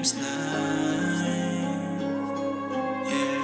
Sometimes life, yeah.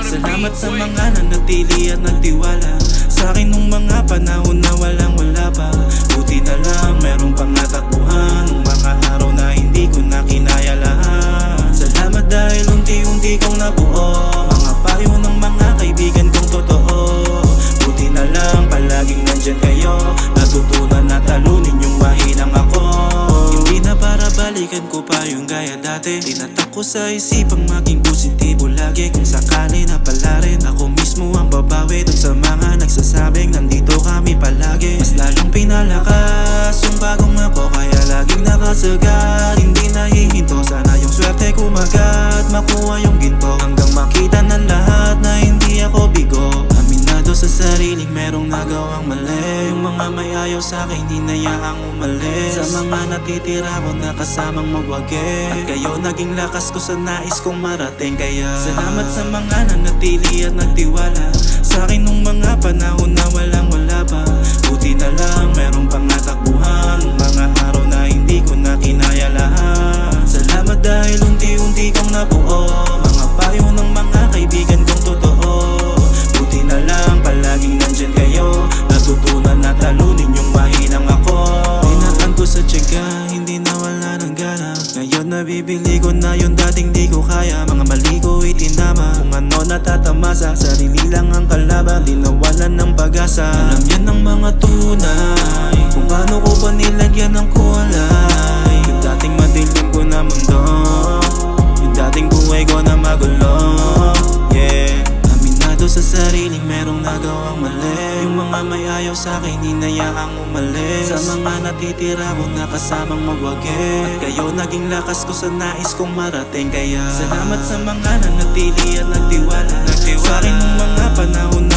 Salamat sa mga nanatili at nagtiwala sa akin nung mga panahon na walang wala pa. Buti na lang merong pangatakbuhan nung mga araw na hindi ko na kinaya lahat. Salamat dahil unti-unti kong nabuo mga payo ng mga kaibigan kong totoo. Buti na lang palaging nandyan kayo, natutunan na talunin yung mahinang ako. Hindi na para balikan ko pa yung gaya dati. Tinatak ko sa isipang maging positibo lagi. Kung sakali na pala rin ako mismo ang babawi dun sa mga nagsasabing nandito kami palagi. Mas lalong pinalakas yung bagong ako, kaya laging nakasagat. Hindi nahihinto, sana yung swerte kumagat, makuha yung ginto hanggang makita ng lahat na hindi ako bigo. Aminado sa sariling merong nagawang mali. Yung mga may ayaw sa'kin hinayaang umalis. Sa mga natitira ko na kasamang magwagi, at kayo naging lakas ko sa nais kong marating. Kaya salamat sa mga nanatili at nagtiwala sa akin nung mga panahon na walang wala pa. Buti na lang merong pangatakbuhan nung mga araw na hindi ko na kinaya lahat. Salamat dahil unti-unti kong nabuo mga payo ng mga kaibigan kong totoo. Buti na lang palaging nandyan kayo, natutunan na talunin yung mahinang ako. Dinaan ko sa tiyaga, hindi nawala ng gana. Ngayon nabibili ko na yung dating di ko kaya. Mga mali ko itinama, kung ano natatamasa. Sarili lang ang kalaban, di nawalan ng pag-asa. Alam yan ng mga tunay kung paano ko ba nilagyan ng kulay yung dating madilim ko na mundo, yung dating buhay ko na magulo, yeah. Aminado sa sariling merong nagawang mali. Yung mga may ayaw sa'kin hinayaang umalis. Sa mga natitira ko na kasamang magwagi, at kayo naging lakas ko sa nais kong marating. Kaya salamat sa mga nanatili at nagtiwala sa akin nung mga panahon na